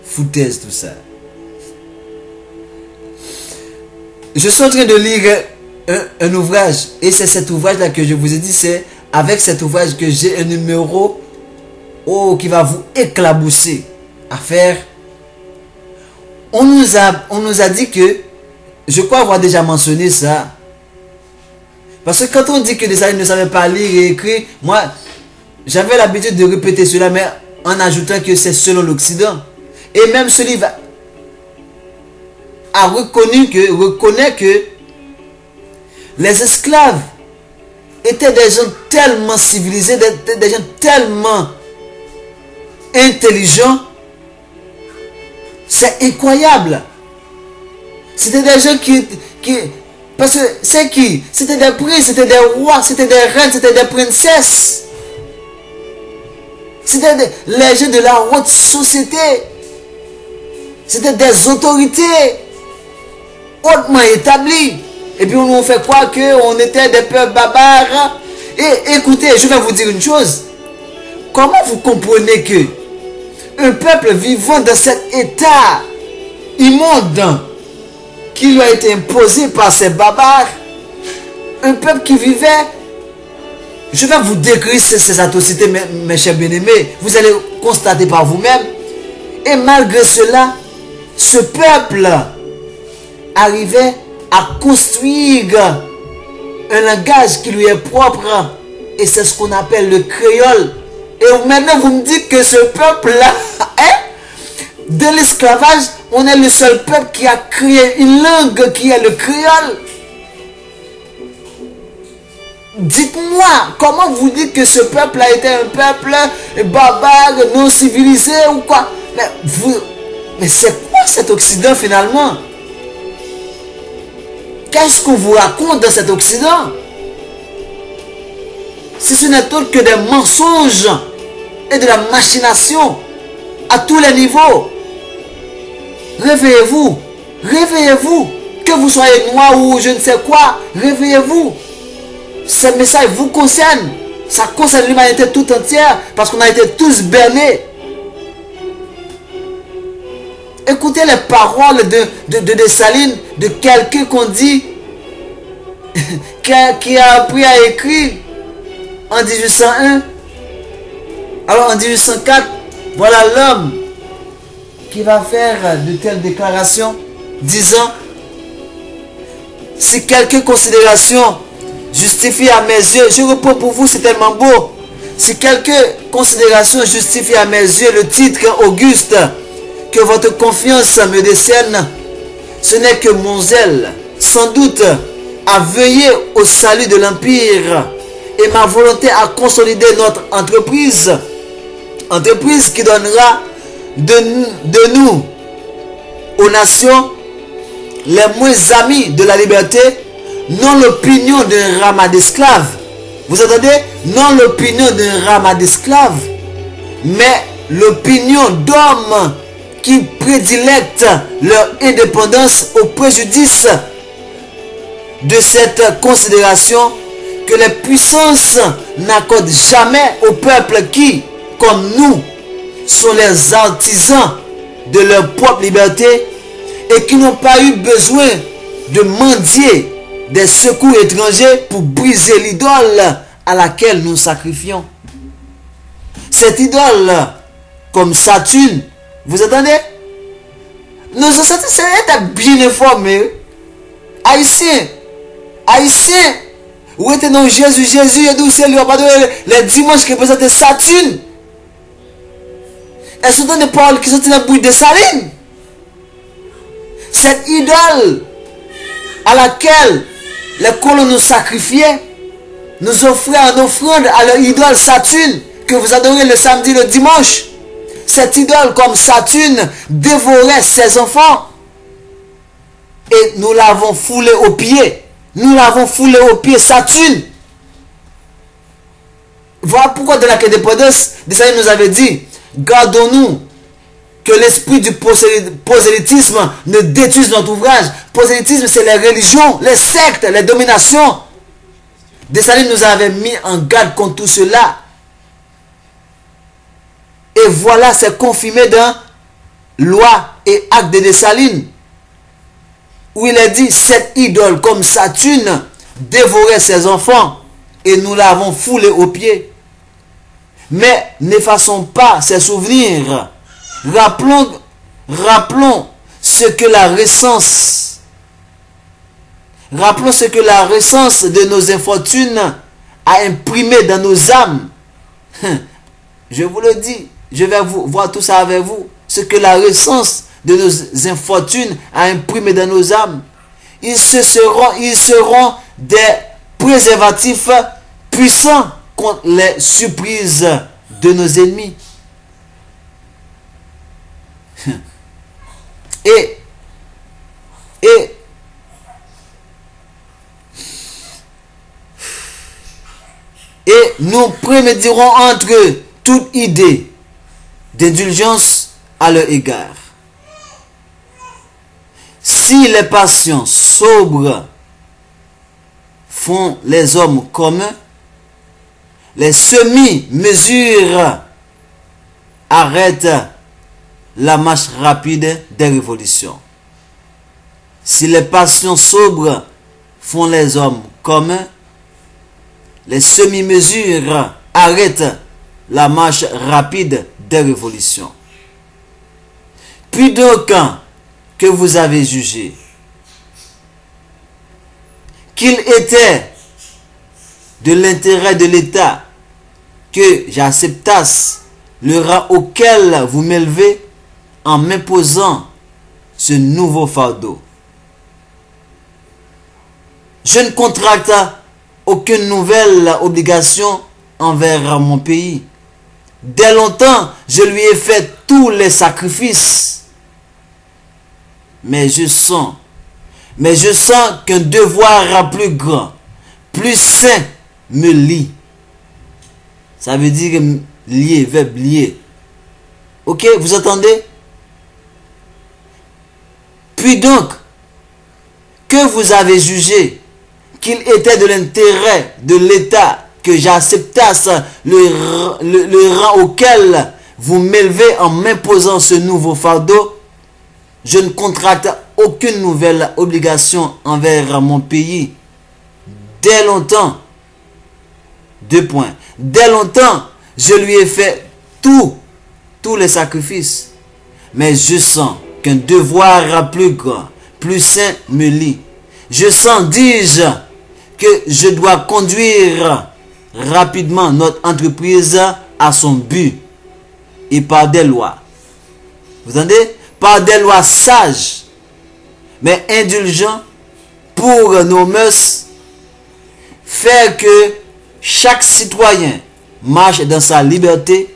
foutaise tout ça. Je suis en train de lire un ouvrage, et c'est cet ouvrage-là que je vous ai dit, c'est avec cet ouvrage que j'ai un numéro qui va vous éclabousser à faire. on nous a dit que, je crois avoir déjà mentionné ça, parce que quand on dit que Dessalines ne savait pas lire et écrire, moi, j'avais l'habitude de répéter cela, mais en ajoutant que c'est selon l'Occident. Et même ce livre reconnaît que les esclaves étaient des gens tellement civilisés, des gens tellement intelligents. C'est incroyable. C'était des gens qui parce que c'est qui? C'était des princes, c'était des rois, c'était des reines, c'était des princesses. C'était les gens de la haute société. C'était des autorités hautement établies. Et puis on nous fait croire qu'on était des peuples barbares. Et écoutez, je vais vous dire une chose. Comment vous comprenez que un peuple vivant dans cet état immonde qui lui a été imposé par ces barbares, un peuple qui vivait, je vais vous décrire ces atrocités, mes chers bien-aimés, vous allez constater par vous-même. Et malgré cela, ce peuple arrivait à construire un langage qui lui est propre, et c'est ce qu'on appelle le créole. Et maintenant vous me dites que ce peuple-là, de l'esclavage, on est le seul peuple qui a créé une langue qui est le créole. Dites-moi, comment vous dites que ce peuple a été un peuple barbare, non civilisé ou quoi? Mais c'est quoi cet Occident finalement? Qu'est-ce qu'on vous raconte dans cet Occident? Si ce n'est autre que des mensonges et de la machination à tous les niveaux. Réveillez-vous, réveillez-vous, que vous soyez noir ou je ne sais quoi, réveillez-vous. Ce message vous concerne, ça concerne l'humanité tout entière parce qu'on a été tous bernés. Écoutez les paroles de Dessalines, de quelqu'un qu'on dit qui a appris à écrire en 1801. Alors en 1804, voilà l'homme qui va faire de telles déclarations, disant: si quelque considération justifie à mes yeux, je reprends pour vous, c'est tellement beau. Si quelque considération justifie à mes yeux le titre auguste que votre confiance me décerne, ce n'est que mon zèle, sans doute, à veiller au salut de l'Empire et ma volonté à consolider notre entreprise qui donnera de nous aux nations les moins amis de la liberté, non l'opinion d'un ramas d'esclaves. Vous entendez? Non l'opinion d'un ramas d'esclaves, mais l'opinion d'hommes qui prédilectent leur indépendance au préjudice de cette considération que les puissances n'accordent jamais au peuple qui, comme nous, sont les artisans de leur propre liberté et qui n'ont pas eu besoin de mendier des secours étrangers pour briser l'idole à laquelle nous sacrifions. Cette idole, comme Saturne, vous entendez? Nos ancêtres étaient bien informés. Haïtiens, où était non Jésus, et d'où c'est lui, les dimanches qui représentaient Saturne. Elles sont dans des paroles qui sont dans la bouche de Dessalines. Cette idole à laquelle les colons nous sacrifiaient, nous offraient en offrande à leur idole Saturne, que vous adorez le samedi, le dimanche. Cette idole comme Saturne dévorait ses enfants. Et nous l'avons foulé aux pieds. Nous l'avons foulé aux pieds, Saturne. Voilà pourquoi dans la quête d'indépendance, Dessalines nous avait dit: gardons-nous que l'esprit du prosélytisme ne détruise notre ouvrage. Prosélytisme, c'est les religions, les sectes, les dominations. Dessalines nous avait mis en garde contre tout cela. Et voilà, c'est confirmé dans Loi et Actes de Dessalines, où il est dit: cette idole comme Saturne dévorait ses enfants et nous l'avons foulé aux pieds. Mais n'effaçons pas ces souvenirs. Rappelons ce que la récence, rappelons ce que la récence de nos infortunes a imprimé dans nos âmes. Je vous le dis, je vais voir tout ça avec vous. Ce que la récence de nos infortunes a imprimé dans nos âmes. Ils seront des préservatifs puissants contre les surprises de nos ennemis. Et nous préméditerons entre eux toute idée d'indulgence à leur égard. Si les passions sobres font les hommes communs, les semi-mesures arrêtent la marche rapide des révolutions. Si les passions sobres font les hommes communs, les semi-mesures arrêtent la marche rapide des révolutions. Puis donc, que vous avez jugé qu'il était de l'intérêt de l'État que j'acceptasse le rang auquel vous m'élevez en m'imposant ce nouveau fardeau. Je ne contracte aucune nouvelle obligation envers mon pays. Dès longtemps, je lui ai fait tous les sacrifices. Mais je sens qu'un devoir plus grand, plus sain me lie. Ça veut dire lier, verbe lier. Ok, vous entendez? Puis donc, que vous avez jugé qu'il était de l'intérêt de l'État que j'acceptasse le rang auquel vous m'élevez en m'imposant ce nouveau fardeau, je ne contracte aucune nouvelle obligation envers mon pays. Dès longtemps, dès longtemps, je lui ai fait tous les sacrifices. Mais je sens qu'un devoir plus grand, plus sain me lie. Je sens, dis-je, que je dois conduire rapidement notre entreprise à son but. Et par des lois. Vous entendez? Par des lois sages, mais indulgentes pour nos mœurs, faire que chaque citoyen marche dans sa liberté,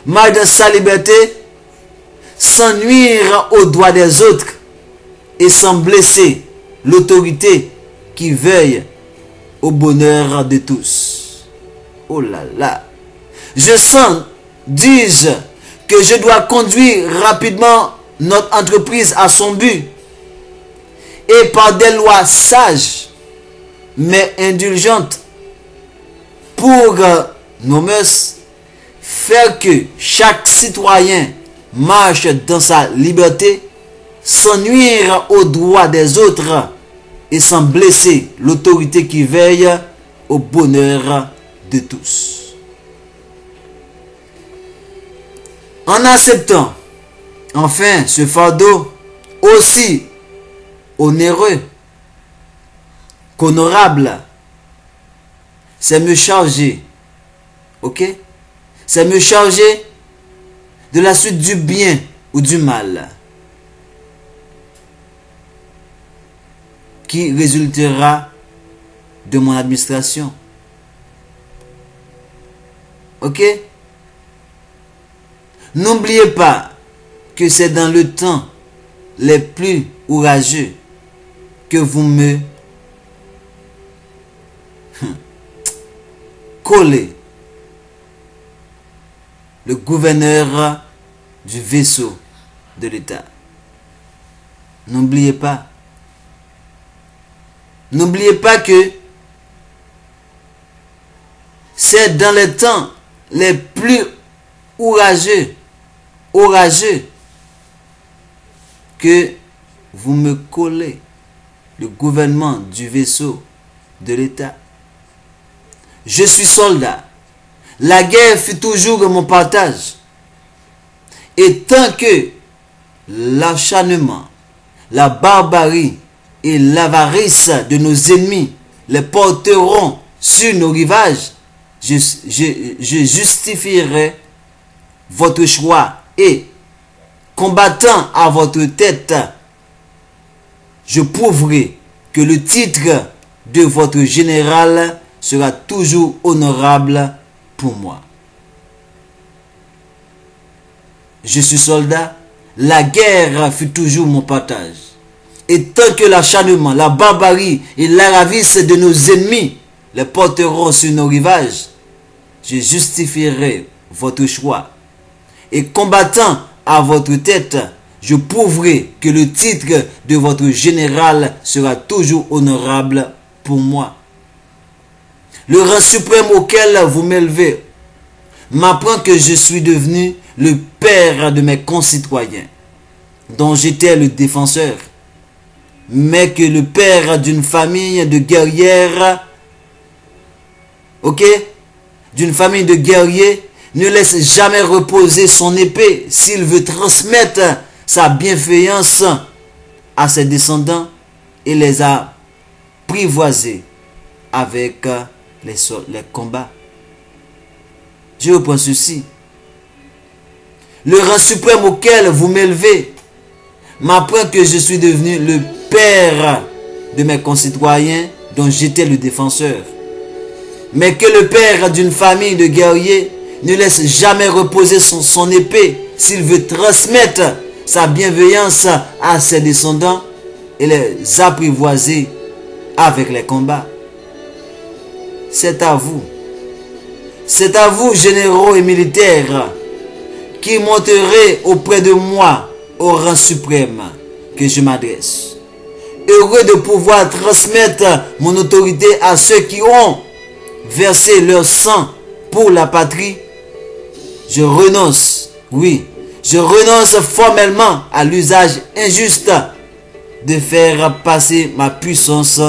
marche dans sa liberté, sans nuire aux droits des autres et sans blesser l'autorité qui veille au bonheur de tous. Oh là là. Je sens, dis-je, que je dois conduire rapidement notre entreprise à son but. Et par des lois sages, mais indulgentes, pour nos mœurs, faire que chaque citoyen marche dans sa liberté, sans nuire aux droits des autres et sans blesser l'autorité qui veille au bonheur de tous. En acceptant enfin ce fardeau aussi onéreux qu'honorable, c'est me charger, ok? C'est me charger de la suite du bien ou du mal qui résultera de mon administration. Ok? N'oubliez pas que c'est dans le temps les plus orageux que vous me collez le gouverneur du vaisseau de l'État. N'oubliez pas. N'oubliez pas que c'est dans les temps les plus orageux que vous me collez le gouvernement du vaisseau de l'État. Je suis soldat. La guerre fut toujours mon partage. Et tant que l'acharnement, la barbarie et l'avarice de nos ennemis les porteront sur nos rivages, je justifierai votre choix et, combattant à votre tête, je prouverai que le titre de votre général sera toujours honorable pour moi. Je suis soldat, la guerre fut toujours mon partage. Et tant que l'acharnement, la barbarie et l'avarice de nos ennemis les porteront sur nos rivages, je justifierai votre choix. Et combattant à votre tête, je prouverai que le titre de votre général sera toujours honorable pour moi. Le rang suprême auquel vous m'élevez m'apprend que je suis devenu le père de mes concitoyens, dont j'étais le défenseur, mais que le père d'une famille de guerrières, d'une famille de guerriers, ne laisse jamais reposer son épée s'il veut transmettre sa bienveillance à ses descendants et les apprivoiser avec les combats. Je reprends ceci. Le rang suprême auquel vous m'élevez m'apprend que je suis devenu le père de mes concitoyens dont j'étais le défenseur, mais que le père d'une famille de guerriers ne laisse jamais reposer son épée s'il veut transmettre sa bienveillance à ses descendants et les apprivoiser avec les combats. C'est à vous, généraux et militaires, qui monterez auprès de moi au rang suprême, que je m'adresse. Heureux de pouvoir transmettre mon autorité à ceux qui ont versé leur sang pour la patrie. Je renonce formellement à l'usage injuste de faire passer ma puissance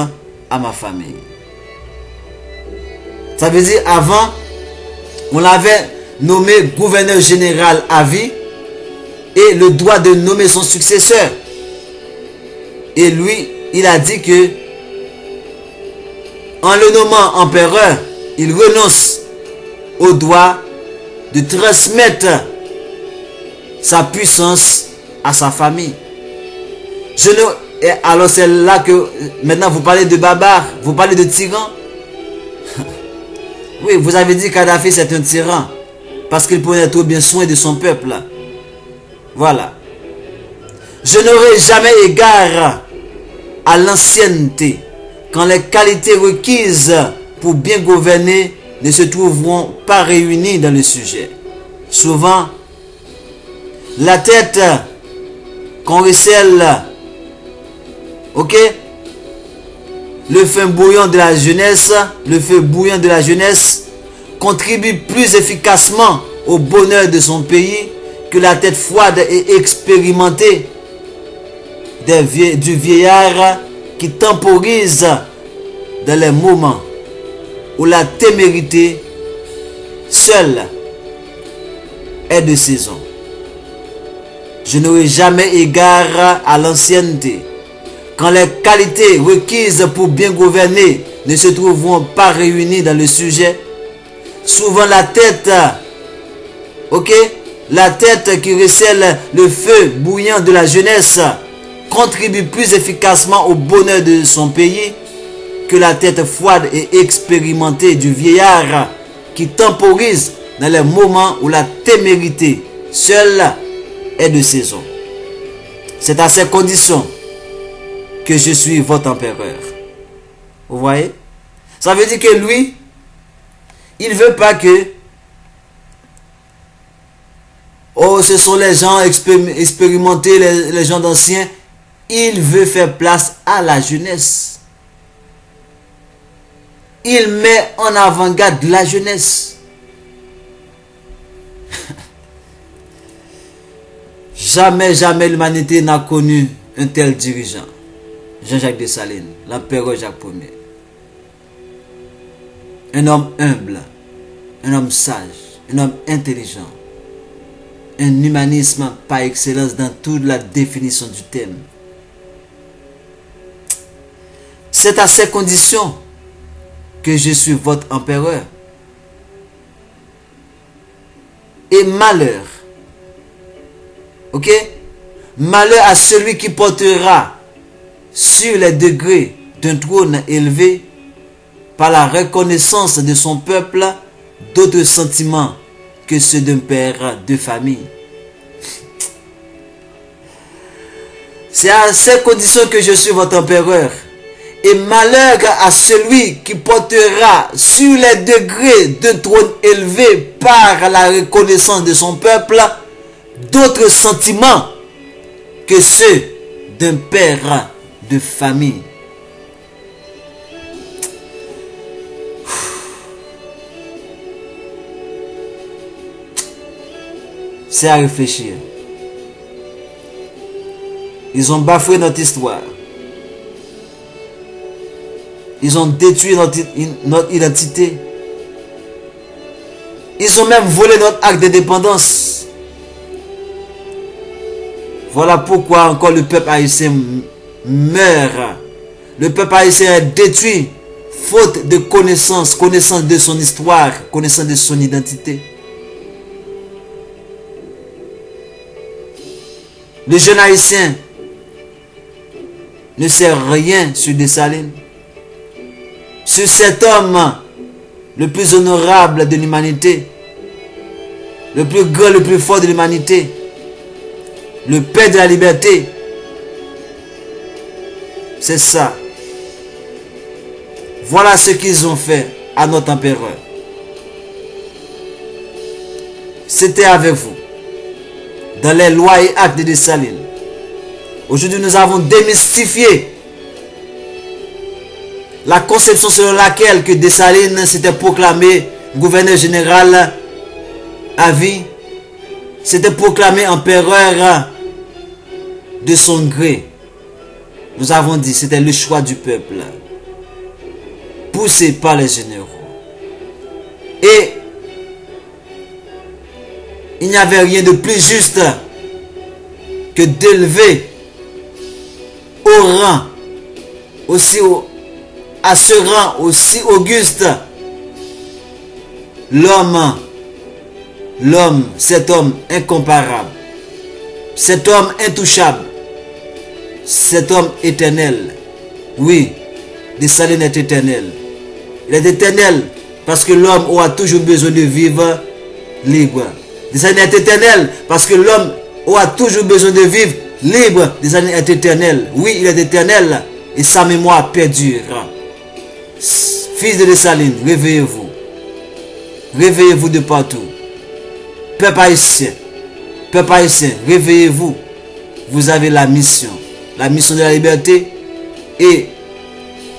à ma famille. Ça veut dire, avant, on l'avait nommé gouverneur général à vie et le droit de nommer son successeur. Et lui, il a dit que en le nommant empereur, il renonce au droit de transmettre sa puissance à sa famille. Alors c'est là que maintenant vous parlez de barbare, vous parlez de tyran. Oui, vous avez dit Kadhafi c'est un tyran parce qu'il prenait trop bien soin de son peuple. Voilà. Je n'aurai jamais égard à l'ancienneté quand les qualités requises pour bien gouverner ne se trouveront pas réunies dans le sujet. Souvent, la tête qu'on recèle, le feu bouillant de la jeunesse, contribue plus efficacement au bonheur de son pays que la tête froide et expérimentée du vieillard qui temporise dans les moments où la témérité seule est de saison. Je n'aurai jamais égard à l'ancienneté quand les qualités requises pour bien gouverner ne se trouveront pas réunies dans le sujet. Souvent la tête, la tête qui recèle le feu bouillant de la jeunesse contribue plus efficacement au bonheur de son pays que la tête froide et expérimentée du vieillard qui temporise dans les moments où la témérité seule est de saison. C'est à ces conditions que je suis votre empereur. Vous voyez? Ça veut dire que lui, il ne veut pas que ce sont les gens expérimentés, les gens d'anciens. Il veut faire place à la jeunesse. Il met en avant-garde la jeunesse. Jamais l'humanité n'a connu un tel dirigeant. Jean-Jacques Dessalines, l'empereur Jacques Ier. Un homme humble, un homme sage, un homme intelligent, un humanisme par excellence dans toute la définition du thème. C'est à ces conditions que je suis votre empereur. Et malheur, ok? Malheur à celui qui portera sur les degrés d'un trône élevé par la reconnaissance de son peuple d'autres sentiments que ceux d'un père de famille. C'est à ces conditions que je suis votre empereur. Et malheur à celui qui portera sur les degrés d'un trône élevé par la reconnaissance de son peuple d'autres sentiments que ceux d'un père de famille. C'est à réfléchir. Ils ont bafoué notre histoire. Ils ont détruit notre identité. Ils ont même volé notre acte d'indépendance. Voilà pourquoi encore le peuple haïtien meurt. Le peuple haïtien est détruit faute de connaissance de son histoire, connaissance de son identité. Le jeune haïtien ne sait rien sur Dessalines. Sur cet homme le plus honorable de l'humanité, le plus grand, le plus fort de l'humanité, le père de la liberté. C'est ça. Voilà ce qu'ils ont fait à notre empereur. C'était avec vous, dans les lois et actes de Dessalines. Aujourd'hui, nous avons démystifié la conception selon laquelle que Dessalines s'était proclamé gouverneur général à vie, s'était proclamé empereur de son gré. Nous avons dit c'était le choix du peuple, poussé par les généraux. Et il n'y avait rien de plus juste que d'élever au rang à ce rang aussi auguste l'homme, cet homme incomparable, cet homme intouchable, cet homme éternel. Oui, Dessalines est éternel. Il est éternel parce que l'homme aura toujours besoin de vivre libre. Dessalines est éternel parce que l'homme aura toujours besoin de vivre libre. Dessalines est éternel. Oui, il est éternel et sa mémoire perdure. Fils de Dessalines, réveillez-vous. Réveillez-vous de partout. Peuple haïtien, réveillez-vous. Vous avez la mission de la liberté. Et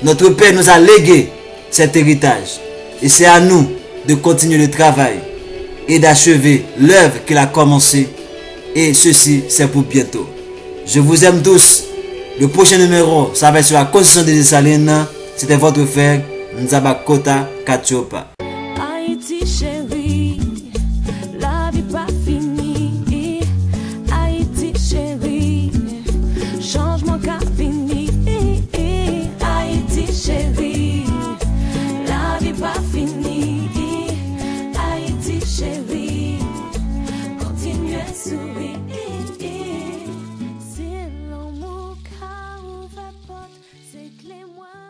notre Père nous a légué cet héritage. Et c'est à nous de continuer le travail et d'achever l'œuvre qu'il a commencée. Et ceci, c'est pour bientôt. Je vous aime tous. Le prochain numéro, ça va être sur la constitution de Dessalines. C'était votre frère Nzaba Kota Katiopa. Haïti chérie, la vie pas finie. Haïti chérie, changement qu'a fini. Haïti chérie, la vie pas finie. Haïti chérie, continue à sourire. C'est l'amour qu'a ouvert porte, c'est que les mois.